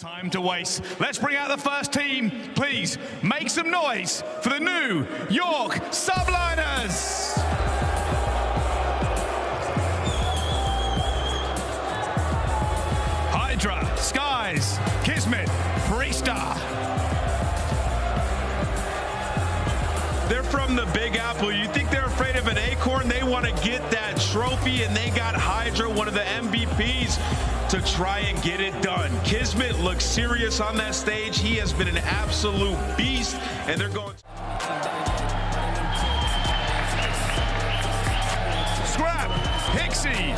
time to waste. Let's bring out the first team. Please make some noise for the new York Subliners. Hydra, Skies, Kismet, Freestar. They're from the Big Apple. You think they're afraid of an acorn? They want to get that trophy, and they got Hydra, one of the MVPs, to try and get it done. Kismet looks serious on that stage. He has been an absolute beast, and they're going... Scrap, Pixie,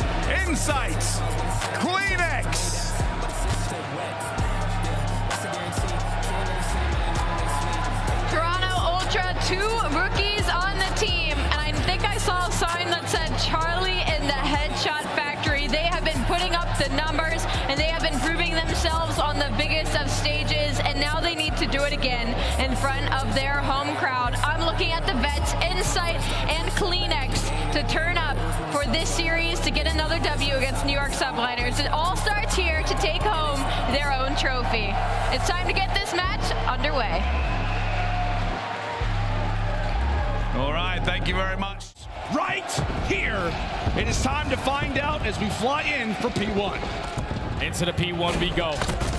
Insights, Kleenex. Two rookies on the team, and I think I saw a sign that said Charlie in the Headshot Factory. They have been putting up the numbers, and they have been proving themselves on the biggest of stages, and now they need to do it again in front of their home crowd. I'm looking at the vets, Insight and Kleenex, to turn up for this series to get another W against New York Subliners. It all starts here to take home their own trophy. It's time to get this match underway. All right, thank you very much. Right here, it is time to find out as we fly in for P1. Into the P1 we go.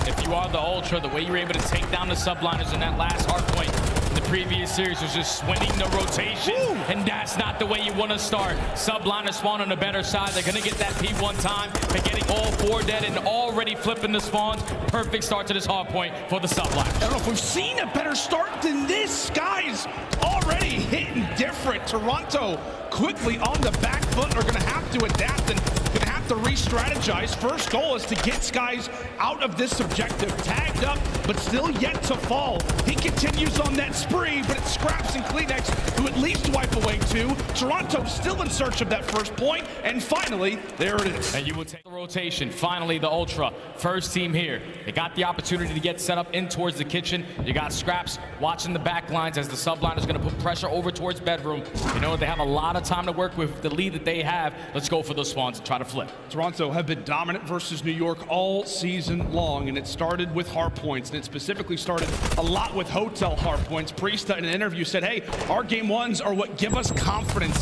If you are the Ultra, the way you were able to take down the Subliners in that last hard point in the previous series was just swinging the rotation, and that's not the way you want to start. Subliners spawn on the better side. They're going to get that P1 time. They're getting all four dead and already flipping the spawns. Perfect start to this hard point for the Subliners. I don't know if we've seen a better start than this. Skies already hitting different. Toronto quickly on the back foot are going to have to adapt and going to have to re-strategize. First goal is to get Skies out of this objective. Tagged up, but still yet to fall. He continues on that spree, but it's Scraps and Kleenex who at least wipe away two. Toronto still in search of that first point, and finally, there it is. And you will take the rotation. Finally, the Ultra, first team here. They got the opportunity to get set up in towards the kitchen. You got Scraps watching the back lines as the Subliners going to put pressure over towards bedroom. You know, they have a lot of time to work with the lead that they have. Let's go for those spawns and try to flip. Toronto have been dominant versus New York all season long, and it started with hard points, and it specifically started a lot with hotel hard points. Priesta in an interview said, hey, our game ones are what give us confidence.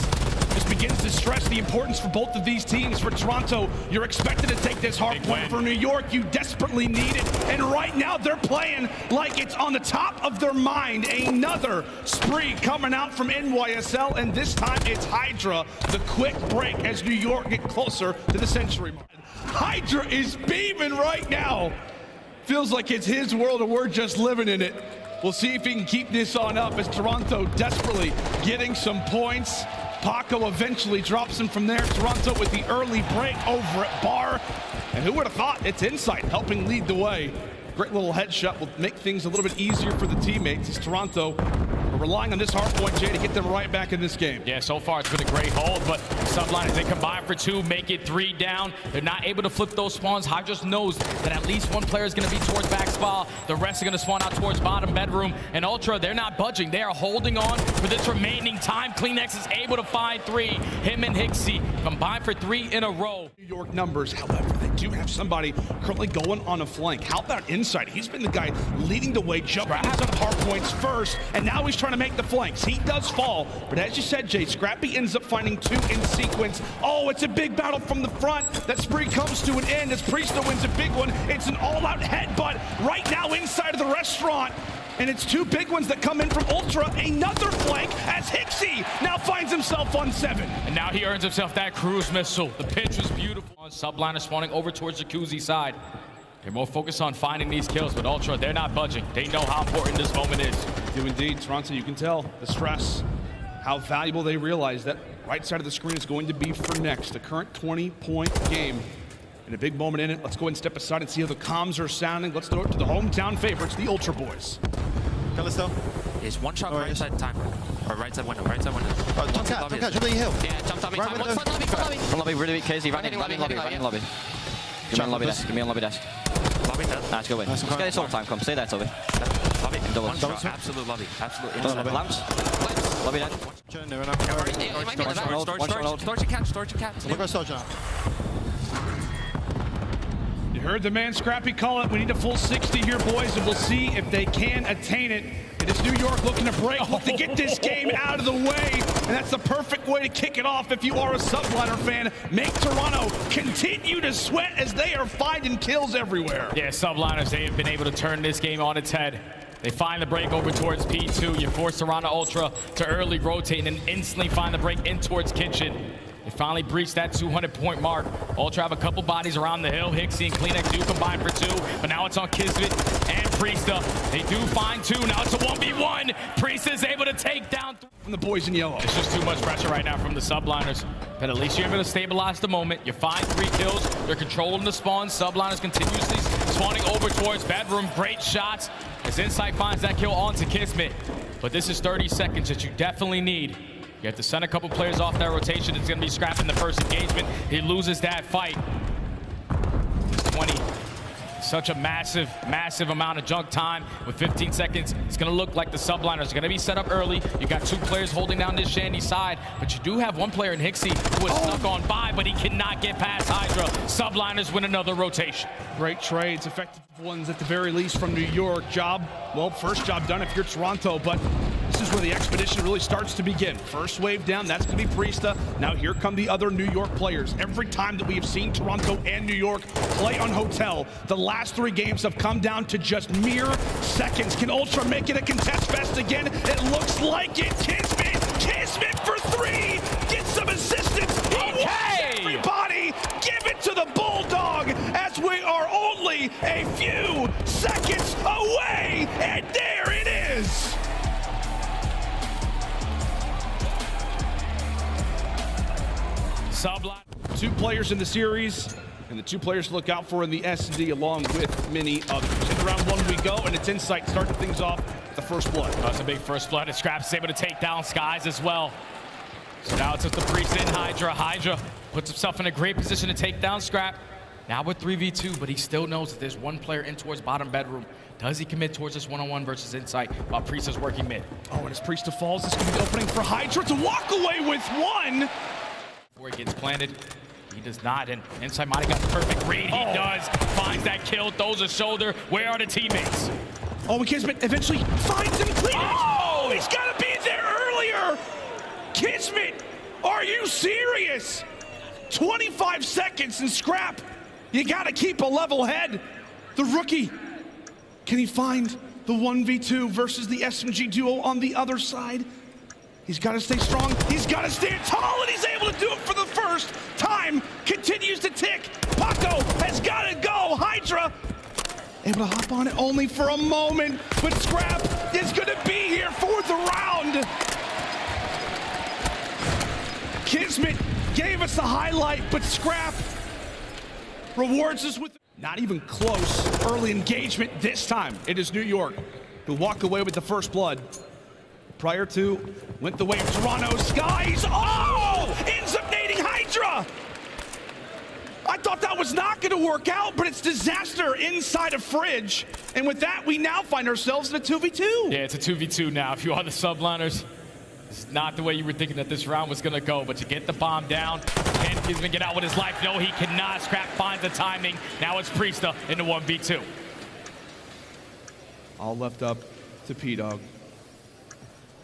This begins to stress the importance for both of these teams. For Toronto, you're expected to take this hard point. For New York, you desperately need it. And right now, they're playing like it's on the top of their mind. Another spree coming out from NYSL, and this time it's Hydra. The quick break as New York get closer to the century mark. Hydra is beaming right now. Feels like it's his world and we're just living in it. We'll see if he can keep this on up as Toronto desperately getting some points. Paco eventually drops him from there. Toronto with the early break over at Bar. And who would have thought it's Insight helping lead the way. Great little headshot will make things a little bit easier for the teammates as Toronto are relying on this hard point, Jay, to get them right back in this game. Yeah, so far it's been a great hold, but Subliners, they combine for two, make it 3 down. They're not able to flip those spawns. Hydra just knows that at least one player is going to be towards back spa. The rest are going to spawn out towards bottom bedroom. And Ultra, they're not budging. They are holding on for this remaining time. Kleenex is able to find 3. Him and Hixie combine for 3 in a row. New York numbers, however, they do have somebody currently going on a flank. How about Insight? He's been the guy leading the way, jumping on hard points first, and now he's trying to make the flanks. He does fall, but as you said, Jay, Scrappy ends up finding 2 in sequence. Oh, it's a big battle from the front. That spree comes to an end as Priesta wins a big one. It's an all-out headbutt right now inside of the restaurant. And it's 2 big ones that come in from Ultra. Another flank as Hixie now finds himself on 7. And now he earns himself that cruise missile. The pitch was beautiful. Subliner spawning over towards Jacuzzi side. They're more focused on finding these kills, but Ultra, they're not budging. They know how important this moment is. They do indeed. Toronto, you can tell the stress, how valuable they realize that right side of the screen is going to be for next. The current 20-point game. And a big moment in it. Let's go ahead and step aside and see how the comms are sounding. Let's throw it to the hometown favorites, the Ultra Boys. Callisto. It's one shot right side time. Or right side window, right side window. Oh, don't catch, jump the hill. Yeah, jump lobby time. One front lobby, front lobby. Front lobby, really crazy. Run in lobby. Give me on lobby desk. Give me on lobby desk. Lobby dead. Let's go in. Let's get this all time. Come, stay there, Toby. Lobby. Double. One shot. Absolute lobby. Absolute. Lamps. Lobby dead. Storage and catch. Look at Soldier. You heard the man Scrappy call it. We need a full 60 here, boys, and we'll see if they can attain it. It is New York looking to break, look to get this game out of the way, and that's the perfect way to kick it off if you are a Subliner fan. Make Toronto continue to sweat as they are finding kills everywhere. Yeah, Subliners, they have been able to turn this game on its head. They find the break over towards P2. You force Toronto Ultra to early rotate and then instantly find the break in towards Kitchen. They finally breached that 200-point mark. Ultra have a couple bodies around the hill. Hixie and Kleenex do combine for 2, but now it's on Kismet and Priesta. They do find 2. Now it's a 1v1. Priesta is able to take down from the boys in yellow. It's just too much pressure right now from the Subliners. But at least you're able to stabilize the moment. You find 3 kills. They're controlling the spawn. Subliners continuously spawning over towards bedroom. Great shots as Insight finds that kill onto Kismet. But this is 30 seconds that you definitely need. You have to send a couple players off that rotation. It's going to be Scrap in the first engagement. He loses that fight. 20. Such a massive, massive amount of junk time with 15 seconds. It's going to look like the Subliners are going to be set up early. You got 2 players holding down this Shandy side, but you do have 1 player in Hixie who is snuck on by, but he cannot get past Hydra. Subliners win another rotation. Great trades, effective ones at the very least from New York. First job done if you're Toronto, but this is where the expedition really starts to begin. First wave down, that's going to be Priesta. Now here come the other New York players. Every time that we have seen Toronto and New York play on Hotel, the last 3 games have come down to just mere seconds. Can Ultra make it a contest fest again? It looks like it. Kismet for 3. Get some assistance. Okay. Everybody, give it to the Bulldog as we are only a few seconds away, and there it is. Subline. 2 players in the series, and the 2 players to look out for in the S&D along with many others. In round 1 we go, and it's Insight starting things off the first blood. That's a big first blood, and Scrap's able to take down Skies as well. So now it's just the Priest in Hydra. Hydra puts himself in a great position to take down Scrap. Now with 3v2, but he still knows that there's 1 player in towards bottom bedroom. Does he commit towards this one-on-one versus Insight while Priest is working mid? Oh, and as Priesta falls, this could be the opening for Hydra to walk away with 1. Before he gets planted, he does not, and Insight might have got the perfect read. He does, finds that kill, throws a shoulder. Where are the teammates? Oh, Kismet eventually finds him clean. Oh, he's got to be there earlier. Kismet, are you serious? 25 seconds and Scrap. You got to keep a level head. The rookie, can he find the 1v2 versus the SMG duo on the other side? He's got to stay strong. He's got to stand tall, and he's able to do it for the first time. Continues to tick. Paco has got to go. Hydra able to hop on it only for a moment, but Scrap is going to be here for the round. Kismet gave us the highlight, but Scrap rewards us with not even close early engagement this time. It is New York who walk away with the first blood. Prior to, went the way of Toronto. Skies, ends up nading Hydra. I thought that was not going to work out, but it's disaster inside a fridge. And with that, we now find ourselves in a 2v2. Yeah, it's a 2v2 now. If you are the Subliners, it's not the way you were thinking that this round was going to go, but to get the bomb down, can Kismet get out with his life? No, he cannot. Scrap finds the timing. Now it's Priesta in the 1v2. All left up to P-Dog.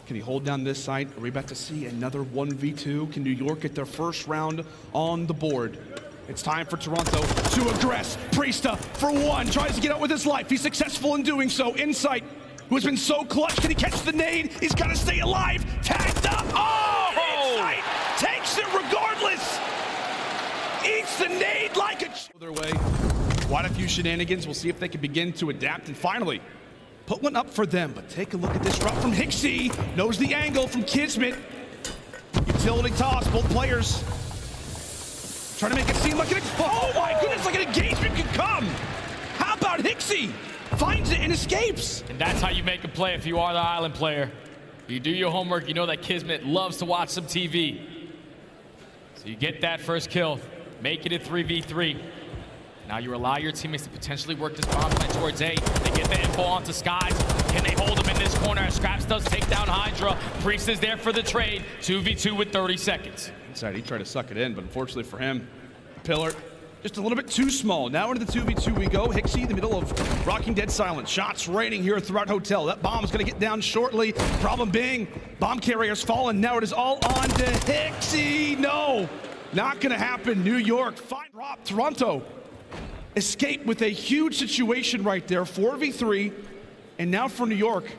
Can he hold down this site? Are we about to see another 1v2? Can New York get their first round on the board? It's time for Toronto to aggress. Priesta, for 1, tries to get out with his life. He's successful in doing so. Insight, who has been so clutch. Can he catch the nade? He's got to stay alive. Tagged up. Insight takes it regardless. Eats the nade like a... Their way. Quite a few shenanigans. We'll see if they can begin to adapt. And finally, put one up for them, but take a look at this route from Hixie. Knows the angle from Kismet. Utility toss, both players trying to make it seem like an... Oh my goodness, like an engagement could come. How about Hixie? Finds it and escapes. And that's how you make a play if you are the island player. You do your homework, you know that Kismet loves to watch some TV. So you get that first kill, make it a 3v3. Now you allow your teammates to potentially work this bomb plant towards A. They get the info onto Skies. Can they hold him in this corner? Scraps does take down Hydra. Priest is there for the trade. 2v2 with 30 seconds. Inside, he tried to suck it in, but unfortunately for him, Pillar just a little bit too small. Now into the 2v2 we go. Hixie in the middle of rocking dead silence. Shots raining here throughout Hotel. That bomb's gonna get down shortly. Problem being, bomb carrier's fallen. Now it is all on to Hixie. No, not gonna happen. New York, fine drop. Toronto escape with a huge situation right there. 4v3, and now for New York,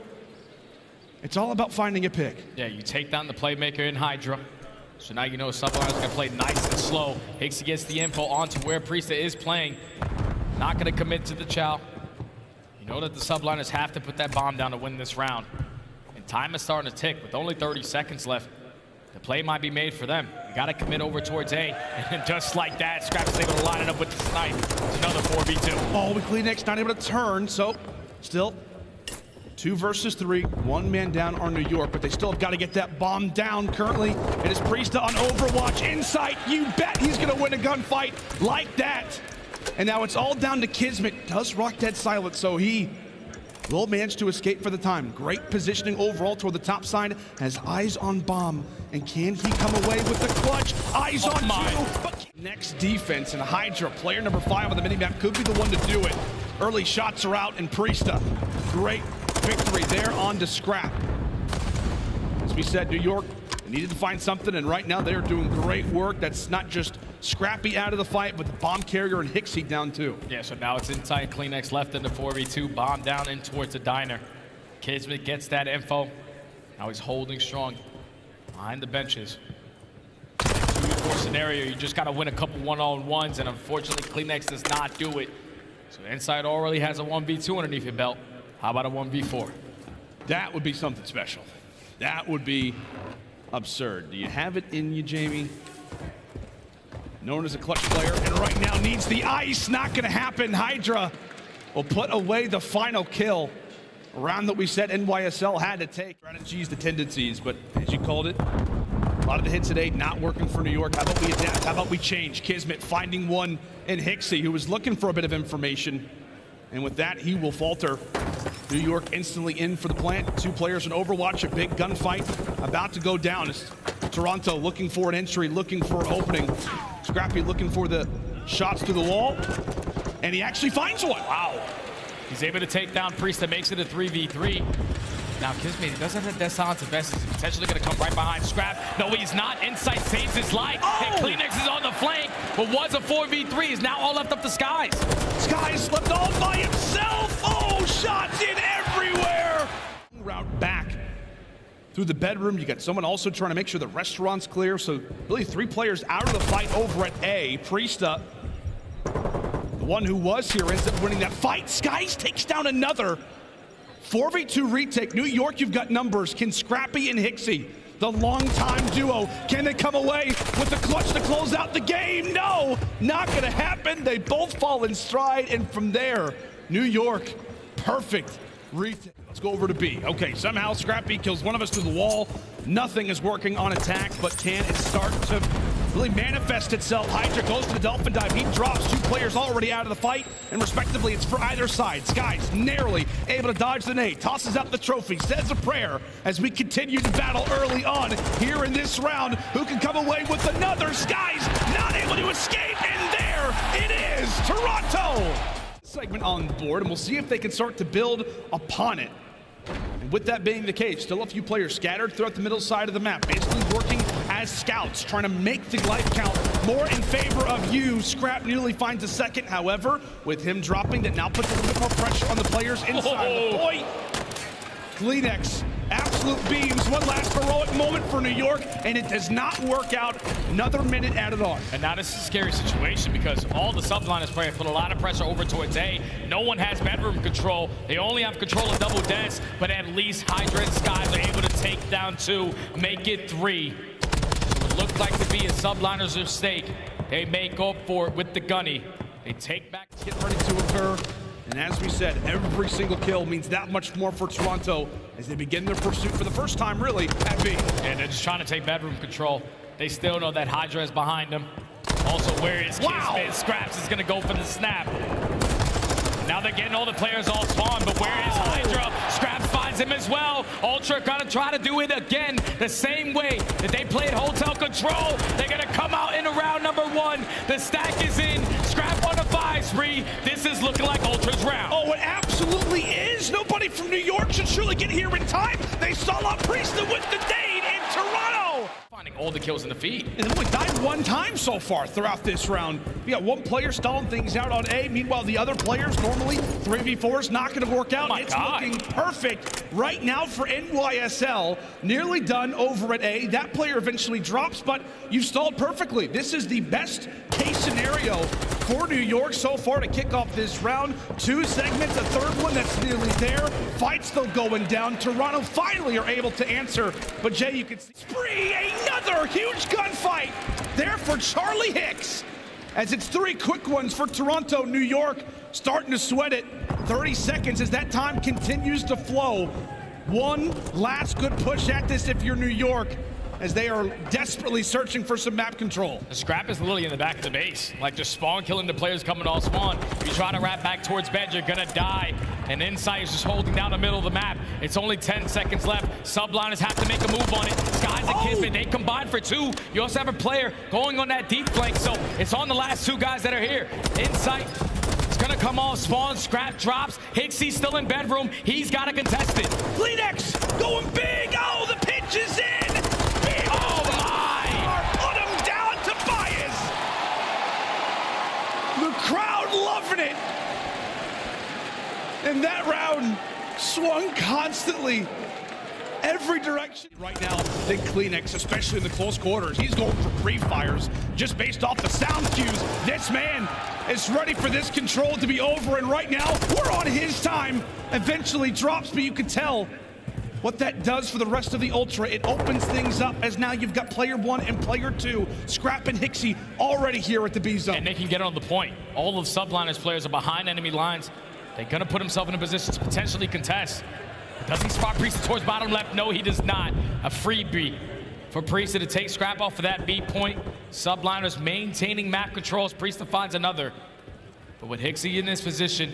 it's all about finding a pick. Yeah, you take down the playmaker in Hydra. So now you know Subliners gonna play nice and slow. Hixie gets the info onto where Priesta is playing. Not gonna commit to the chow. You know that the Subliners have to put that bomb down to win this round. And time is starting to tick with only 30 seconds left. The play might be made for them. You gotta commit over towards A. And just like that, Scraps is able to line it up with the snipe. It's another 4v2. Oh, Kleenex not able to turn, so still 2 versus 3, 1 man down on New York, but they still have got to get that bomb down. Currently, it is Priesta on Overwatch. Insight, you bet he's going to win a gunfight like that. And now it's all down to Kismet. Does rock dead silent, so he will manage to escape for the time. Great positioning overall toward the top side. Has eyes on bomb. And can he come away with the clutch? Eyes on two. But next defense, and Hydra, player number 5 on the minimap, could be the one to do it. Early shots are out, and Priesta, great victory there on to Scrap. As we said, New York needed to find something, and right now they're doing great work. That's not just Scrappy out of the fight, but the bomb carrier and Hixie down too. Yeah, so now it's inside Kleenex left in the 4v2, bomb down in towards the diner. Kismet gets that info. Now he's holding strong behind the benches. 2v4 scenario, you just gotta win a couple one-on-ones, and unfortunately Kleenex does not do it. So Inside already has a 1v2 underneath your belt. How about a 1v4? That would be something special. That would be absurd. Do you have it in you, Jamie? Known as a clutch player, and right now needs the ice. Not gonna happen. Hydra will put away the final kill. A round that we said NYSL had to take. Strategies, the tendencies, but as you called it, a lot of the hits today not working for New York. How about we adapt? How about we change? Kismet finding one in Hixie, who was looking for a bit of information. And with that, he will falter. New York instantly in for the plant. 2 players in Overwatch, a big gunfight about to go down. It's Toronto looking for an entry, looking for an opening. Scrappy looking for the shots through the wall. And he actually finds one. Wow. He's able to take down Priesta, makes it a 3v3. Now Kismet, he doesn't have that silence of best. He's potentially going to come right behind Scrap. No, he's not. Insight saves his life. Oh! And Kleenex is on the flank, but was a 4v3. Is now all left up to Skies. Skies left all by himself. Oh, shots in everywhere. Route back through the bedroom. You got someone also trying to make sure the restaurant's clear. So really 3 players out of the fight over at A. Priesta, the one who was here, ends up winning that fight. Skies takes down another. 4v2 retake. New York, you've got numbers. Can Scrappy and Hixie, the longtime duo, can they come away with the clutch to close out the game? No, not gonna happen. They both fall in stride, and from there, New York, perfect retake. Let's go over to B. Okay, somehow Scrappy kills one of us through the wall. Nothing is working on attack, but can it start to really manifest itself? Hydra goes to the Dolphin Dive. He drops 2 players already out of the fight, and respectively, it's for either side. Skies narrowly able to dodge the nade, tosses out the trophy, says a prayer as we continue to battle early on here in this round. Who can come away with another? Skies not able to escape, and there it is, Toronto! Segment on board, and we'll see if they can start to build upon it. And with that being the case, still a few players scattered throughout the middle side of the map, basically working as scouts, trying to make the life count more in favor of you. Scrap nearly finds a second, however, with him dropping, that now puts a little bit more pressure on the players inside of the point. Kleenex, absolute beams, one last heroic moment for New York, and it does not work out. Another minute added on. And now this is a scary situation because all the Subliners players put a lot of pressure over towards A. No one has bedroom control. They only have control of double deaths, but at least Hydra and Skies are able to take down 2, make it 3. So it looked like to be a Subliners mistake. They make up for it with the gunny. They take back. Get ready to occur. And as we said, every single kill means that much more for Toronto as they begin their pursuit for the first time, really, at B. And they're just trying to take bedroom control. They still know that Hydra is behind them. Also, where is Kismet? Scraps is going to go for the snap. Now they're getting all the players all spawned, but where is Hydra? Scraps finds has him as well. Ultra gonna try to do it again the same way that they played Hotel Control. They're gonna come out in round number 1. The stack is in. Scrap on the 5 spree. This is looking like Ultra's round. Oh, it absolutely is. Nobody from New York should surely get here in time. They saw Priest with the nade in Toronto. Finding all the kills in the feed. And they've only died 1 time so far throughout this round. We got 1 player stalling things out on A. Meanwhile, the other players normally 3v4 is not going to work out. Oh, it's looking perfect right now for NYSL. Nearly done over at A. That player eventually drops, but you've stalled perfectly. This is the best case scenario for New York so far to kick off this round. 2 segments, a 3rd one that's nearly there. Fight still going down. Toronto finally are able to answer, but Jay, you can see spree, another huge gunfight there for Charlie Hicks, as it's 3 quick ones for Toronto. New York starting to sweat it. 30 seconds as that time continues to flow. 1 last good push at this if you're New York, as they are desperately searching for some map control. The scrap is literally in the back of the base, like just spawn killing the players coming off spawn. If you try to wrap back towards bed, you're gonna die. And Insight is just holding down the middle of the map. It's only 10 seconds left. Subliners have to make a move on it. Skies and Kismet, they combine for 2. You also have a player going on that deep flank, so it's on the last 2 guys that are here. Insight is gonna come off spawn, scrap drops. Hixie's still in bedroom. He's got to contest it. Kleenex going big. Oh, the pitch is in. Oh my! Put him down, Tobias. The crowd loving it. And that round swung constantly every direction. Right now, Big Kleenex, especially in the close quarters, he's going for pre-fires just based off the sound cues. This man is ready for this control to be over, and right now, we're on his time. Eventually drops, but you can tell what that does for the rest of the Ultra. It opens things up, as now you've got player 1 and player 2, Scrap and Hixie, already here at the B zone. And they can get on the point. All of Subliners players are behind enemy lines. They're gonna put himself in a position to potentially contest. Does he spot Priest towards bottom left? No, he does not. A freebie for Priest to take Scrap off of that B point. Subliners maintaining map controls. Priest finds another. But with Hixie in this position,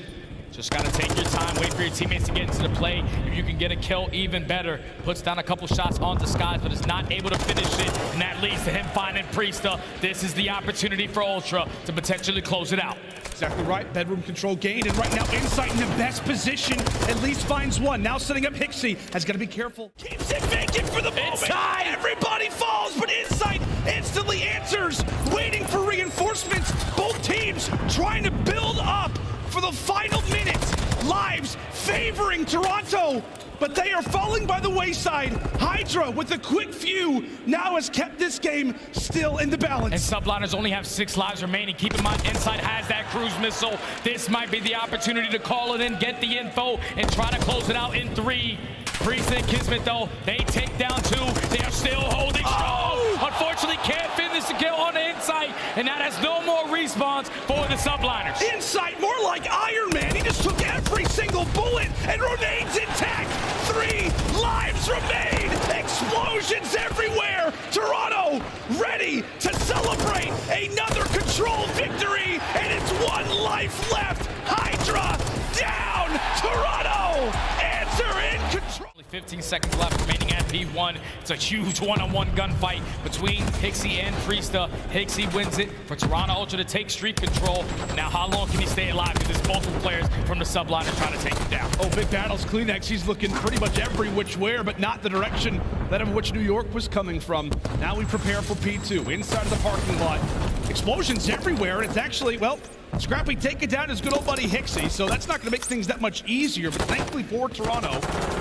just gotta take your time, wait for your teammates to get into the play. If you can get a kill, even better. Puts down a couple shots onto Skies, but is not able to finish it, and that leads to him finding Priesta. This is the opportunity for Ultra to potentially close it out. Exactly right. Bedroom control gained, and right now Insight in the best position. At least finds 1. Now setting up Hixie. Has got to be careful. Keeps it vacant for the moment. Inside. Everybody falls, but Insight instantly answers. Waiting for reinforcements. Both teams trying to build up for the final minute. Lives favoring Toronto, but they are falling by the wayside. Hydra with a quick few now has kept this game still in the balance. And Subliners only have 6 lives remaining. Keep in mind, Insight has that cruise missile. This might be the opportunity to call it in, get the info, and try to close it out in 3. Priest and Kismet, though, they take down 2. They are still holding strong. Unfortunately, can't finish the kill on the Insight, and that has no more respawns for the Subliners. Insight, more like Iron Man. He just took every single bullet and remains intact. 3 lives remain. Explosions everywhere. Toronto ready to celebrate another control victory, and it's 1 life left. Hydra down. Toronto answer in control. 15 seconds left remaining at B1. It's a huge one-on-one gunfight between Hixie and Priesta. Hixie wins it for Toronto Ultra to take street control. Now, how long can he stay alive? Because there's multiple players from the Subliners trying to take him down. Oh, big battles. Kleenex, he's looking pretty much every which way, but not the direction that of which New York was coming from. Now we prepare for P2 inside of the parking lot. Explosions everywhere, and it's actually, well, Scrappy taking down his good old buddy Hixie, so that's not going to make things that much easier, but thankfully for Toronto,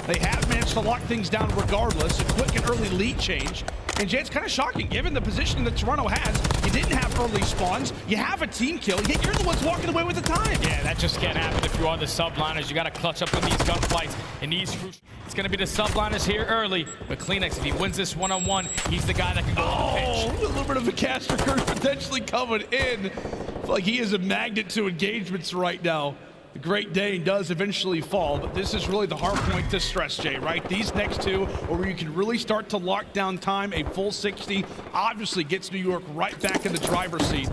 they have managed to lock things down regardless. A quick and early lead change. And Jay, it's kind of shocking, given the position that Toronto has. You didn't have early spawns, you have a team kill, yet you're the ones walking away with the time. Yeah, that just can't happen if you are the Subliners. You got to clutch up in these gunfights. And these, it's going to be the Subliners here early, but Kleenex, if he wins this one-on-one, he's the guy that can go on the pitch. A little bit of a caster curse potentially coming in. I feel like he is a magnet to engagements right now. The Great Dane does eventually fall, but this is really the hard point to stress, Jay, right? These next 2 are where you can really start to lock down time. A full 60 obviously gets New York right back in the driver's seat.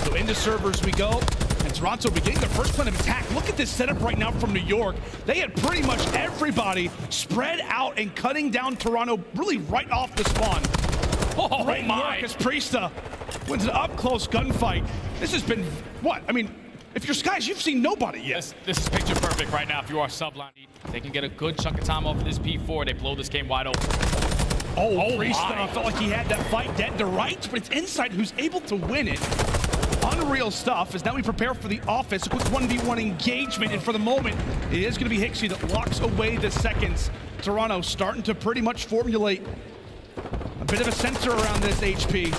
So into servers we go, and Toronto beginning their first plan of attack. Look at this setup right now from New York. They had pretty much everybody spread out and cutting down Toronto really right off the spawn. Oh, great work as Priesta wins an up-close gunfight. This has been, what? I mean, if you're Skies, you've seen nobody yet. This is picture perfect right now if you are Subline. They can get a good chunk of time off of this P4. They blow this game wide open. Oh, Priesta felt like he had that fight dead to rights, but it's Insight who's able to win it. Unreal stuff as now we prepare for the office. A quick 1v1 engagement, and for the moment, it is going to be Hixie that locks away the seconds. Toronto starting to pretty much formulate a bit of a sensor around this HP.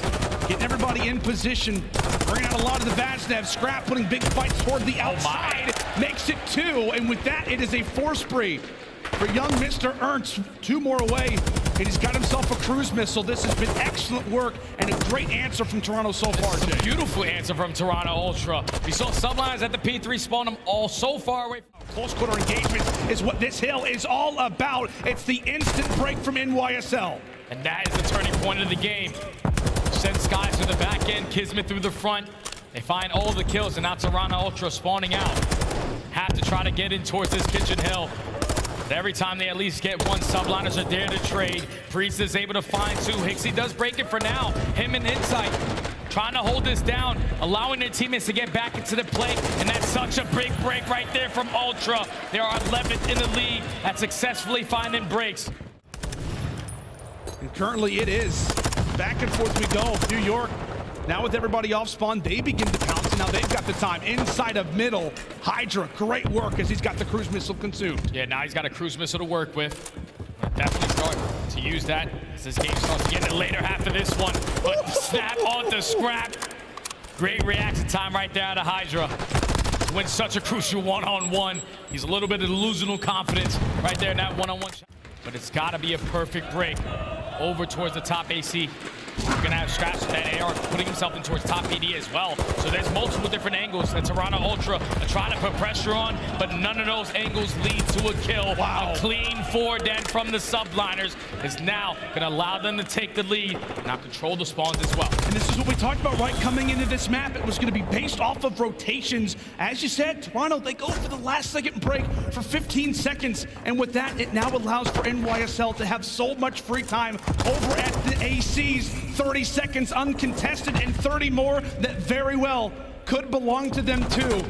Getting everybody in position, bringing out a lot of the Vaznev. Scrap putting big fights toward the outside, makes it 2, and with that, it is a 4 spree for young Mr. Ernst. 2 more away, and he's got himself a cruise missile. This has been excellent work and a great answer from Toronto so far. It's a beautiful answer from Toronto Ultra. We saw Sublines at the P3 spawn them all so far away. Close quarter engagement is what this hill is all about. It's the instant break from NYSL. And that is the turning point of the game. Send Skies to the back end, Kismet through the front. They find all the kills, and now Toronto Ultra spawning out. Have to try to get in towards this kitchen hill. But every time they at least get one, Subliners are there to trade. Priest is able to find 2. Hixie does break it for now. Him and Insight trying to hold this down, allowing their teammates to get back into the play, and that's such a big break right there from Ultra. They are 11th in the league at successfully finding breaks. And currently it is back and forth we go. New York, now with everybody off spawn, they begin to pounce, and now they've got the time inside of middle. Hydra, great work as he's got the cruise missile consumed. Yeah, now he's got a cruise missile to work with. Definitely start to use that as this game starts to get in the later half of this one. But snap onto Scrap. Great reaction time right there out of Hydra. To win such a crucial one-on-one. He's a little bit of delusional confidence right there in that one-on-one shot. But it's got to be a perfect break over towards the top AC. We're going to have Scraps with that AR putting himself in towards top PD as well. So there's multiple different angles that Toronto Ultra are trying to put pressure on, but none of those angles lead to a kill. Wow. A clean 4 dead from the Subliners is now going to allow them to take the lead, now control the spawns as well. And this is what we talked about right coming into this map. It was going to be based off of rotations. As you said, Toronto, they go for the last second break for 15 seconds. And with that, it now allows for NYSL to have so much free time over at the ACs. 30 seconds uncontested and 30 more that very well could belong to them too.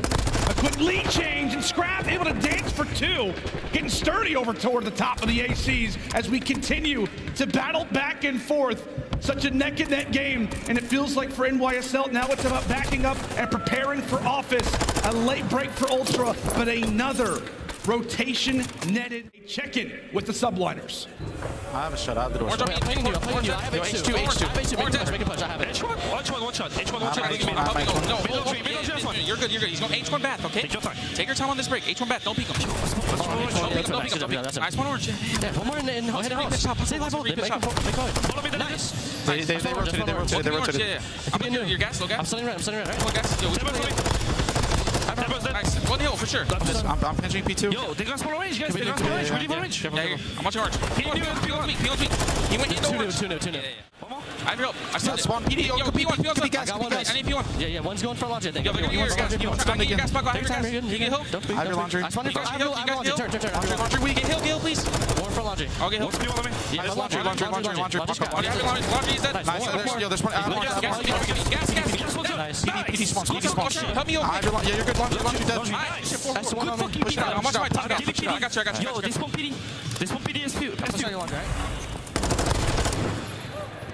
A quick lead change and Scrap able to dance for 2. Getting sturdy over toward the top of the ACs as we continue to battle back and forth. Such a neck and neck game, and it feels like for NYSL now it's about backing up and preparing for office. A late break for Ultra, but another rotation netted check-in with the Subliners. I have a shot out the door. I'm pinging you. I have H2. Make a push. I have it. H1, one shot. No, you're good. He's going H1 bath, okay? Take your time on this break. H1 bath, don't peek him. Don't peek him. Nice one orange. One more in house. Stay live. Follow me the nice. They rotated. Yeah. Your gas, low gas. I'm stunning right. Low gas. Nice. One hill for sure. I'm pinching P2. Yo, they got spawn orange, guys. They got spawn orange. We need orange. Yeah. I'm watching orange. Peel on me. He went in orange. 2-0. One more. I have your help. I said spawn PD. Yo, P1. gas. I need P1. Yeah, one's going for launch, I think. Yo, I get your gas. I get hill. I have your laundry. I spawned I have launch. Turn. Laundry, we get hill, please. One for launch. I'll get hill. Laundry. Laundry is dead. Nice. Yo, there's one. Gas. PD spawn. Help me over. Yeah, you're good. Laundry dead. That's one on me. I'm watching my top. I got you. Yo, this one PD is few.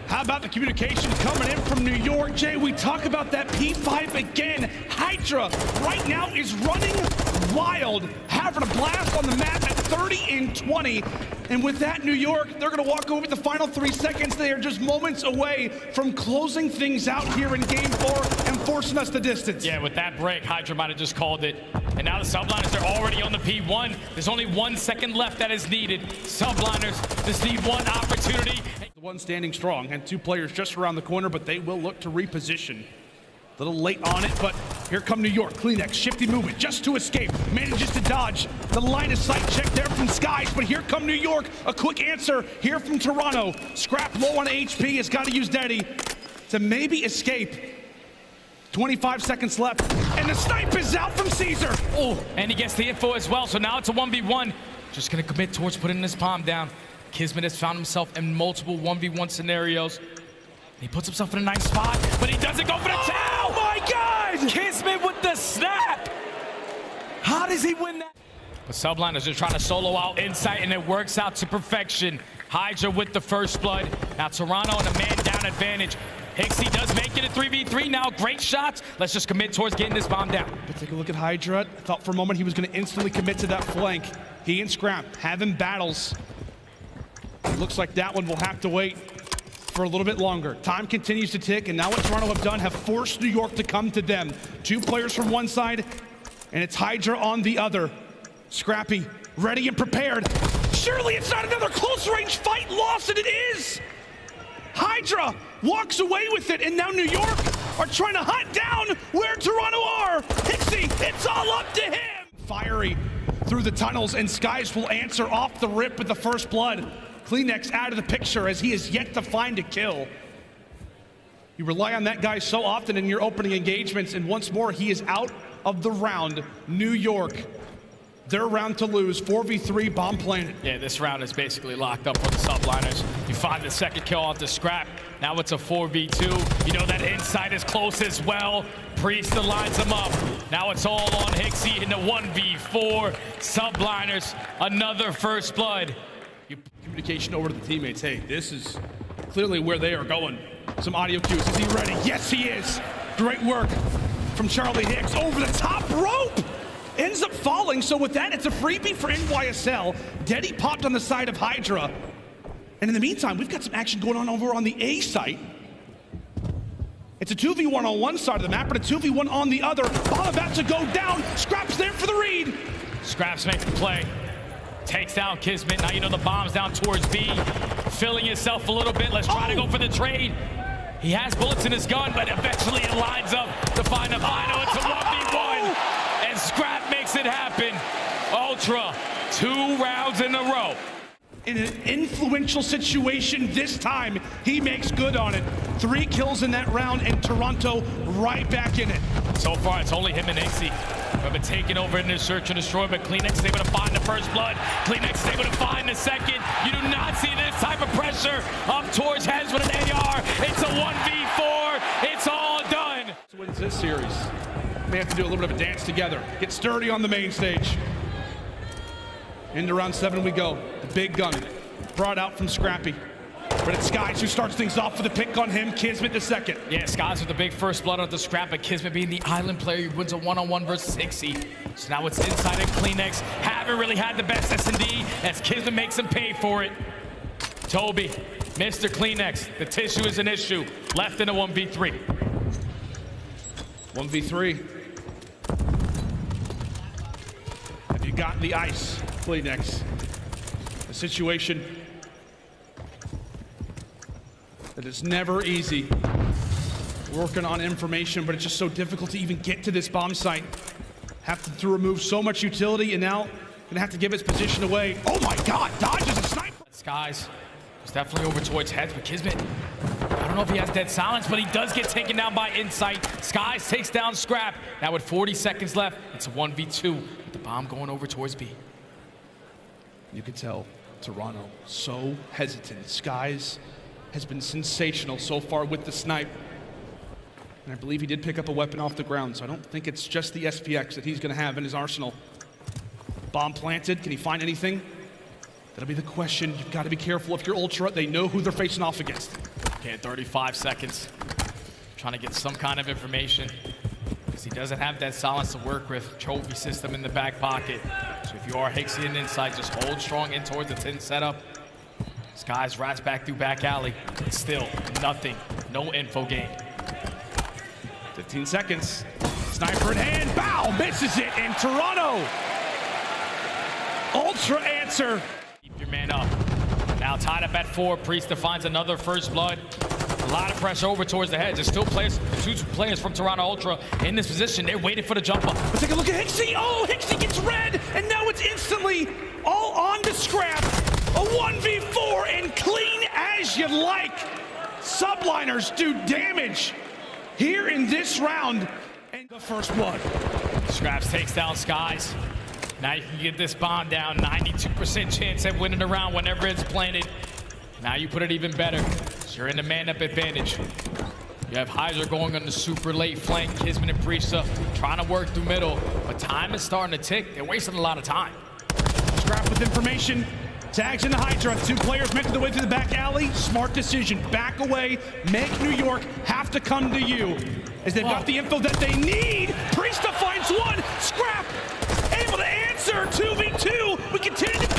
How about the communication coming in from New York? Jay, we talk about that P5 again. Hydra right now is running wild, having a blast on the map at 30 and 20. And with that, New York, they're going to walk over the final 3 seconds. They are just moments away from closing things out here in Game 4 and forcing us the distance. Yeah, with that break, Hydra might have just called it. And now the Subliners are already on the P1. There's only 1 second left that is needed. Subliners just need one opportunity. The one standing strong and 2 players just around the corner, but they will look to reposition. A little late on it, but here come New York. Kleenex, shifty movement just to escape. Manages to dodge the line of sight check there from Skies, but here come New York. A quick answer here from Toronto. Scrap low on HP, has got to use Daddy to maybe escape. 25 seconds left, and the snipe is out from Caesar. Oh, and he gets the info as well, so now it's a 1v1. Just gonna commit towards putting his palm down. Kismet has found himself in multiple 1v1 scenarios. He puts himself in a nice spot, but he doesn't go for the towel! Oh my God! Kismet with the snap! How does he win that? But Subliners are trying to solo out Insight, and it works out to perfection. Hydra with the first blood. Now Toronto in a man-down advantage. Hixie does make it a 3v3 now. Great shots. Let's just commit towards getting this bomb down. But take a look at Hydra. I thought for a moment he was going to instantly commit to that flank. He and Scrap having battles. It looks like that one will have to wait for a little bit longer. Time continues to tick, and now what Toronto have done have forced New York to come to them. 2 players from one side, and it's Hydra on the other. Scrappy, ready and prepared. Surely it's not another close-range fight lost, and it is! Hydra walks away with it, and now New York are trying to hunt down where Toronto are. Hixie, it's all up to him. Fiery through the tunnels, and Skies will answer off the rip with the first blood. Kleenex out of the picture as he is yet to find a kill. You rely on that guy so often in your opening engagements, and once more he is out of the round. New York, their round to lose, 4v3 bomb planted. Yeah, this round is basically locked up for the Subliners. You find the second kill off the Scrap. Now it's a 4v2. You know that Insight is close as well. Priest lines him up. Now it's all on Hixie in the 1v4. Subliners, another first blood. Communication over to the teammates. Hey, this is clearly where they are going. Some audio cues. Is he ready? Yes, he is. Great work from Charlie Hicks over the top rope. Ends up falling, so with that, it's a freebie for NYSL. Deddy popped on the side of Hydra. And in the meantime, we've got some action going on over on the A site. It's a 2v1 on one side of the map, but a 2v1 on the other. Ball about to go down. Scrap's there for the read. Scraps makes the play. Takes down Kismet. Now you know the bomb's down towards B. Filling himself a little bit. Let's try to go for the trade. He has bullets in his gun, but eventually it lines up to find a final. It's a 1v1. And Scrap makes it happen. Ultra, 2 rounds in a row. In an influential situation this time, he makes good on it. 3 kills in that round, and Toronto right back in it. So far, it's only him and Hixie who have been taken over in this search and destroy, but Kleenex is able to find the first blood. Kleenex is able to find the second. You do not see this type of pressure up towards Hez with an AR. It's a 1v4. It's all done. Wins this series. They have to do a little bit of a dance together. Get sturdy on the main stage. Into round 7 we go. The big gun brought out from Scrappy. But it's Skies who starts things off with a pick on him. Kismet the second. Yeah, Skies with the big first blood on the Scrap, but Kismet being the island player who wins a one-on-one versus Hixie. So now it's Inside and Kleenex. Haven't really had the best S&D as Kismet makes him pay for it. Toby, Mr. Kleenex, the tissue is an issue. Left in a 1v3. 1v3. Have you got the ice, Kleenex? A situation that is never easy. Working on information, but it's just so difficult to even get to this bomb site. Have to remove so much utility, and now gonna have to give its position away. Oh my God, dodges a sniper. Skies is definitely over towards Heads, but Kismet, I don't know if he has dead silence, but he does get taken down by Insight. Skies takes down Scrap. Now with 40 seconds left, it's a 1v2. With the bomb going over towards B. You can tell Toronto so hesitant. Skies has been sensational so far with the snipe. And I believe he did pick up a weapon off the ground, so I don't think it's just the SPX that he's gonna have in his arsenal. Bomb planted, can he find anything? That'll be the question. You've got to be careful if you're Ultra. They know who they're facing off against. Okay, 35 seconds. Trying to get some kind of information, because he doesn't have that silence to work with. Trophy system in the back pocket. So if you are Hixie and Inside, just hold strong in towards the 10 setup. Skies rats back through back alley. Still nothing. No info gained. 15 seconds. Sniper in hand. Bow! Misses it in Toronto. Ultra answer. Keep your man up. Now tied up at 4. Priest finds another first blood. A lot of pressure over towards the head. There's still players, 2 players from Toronto Ultra in this position. They're waiting for the jump up. Let's take a look at Hixie. Oh, Hixie gets red, and now it's instantly all on to Scrap. A 1v4 and clean as you like. Subliners do damage here in this round. And the first blood. Scraps takes down Skies. Now you can get this bomb down. 92% chance of winning the round whenever it's planted. Now you put it even better. You're in the man-up advantage. You have Hydra going on the super late flank. Kismet and Priesta trying to work through middle. But time is starting to tick. They're wasting a lot of time. Scrap with information. Tags in the Hydra. 2 players making their way through the back alley. Smart decision. Back away. Make New York have to come to you. As they've got the info that they need. Priesta finds one. Scrap able to answer. 2v2. We continue to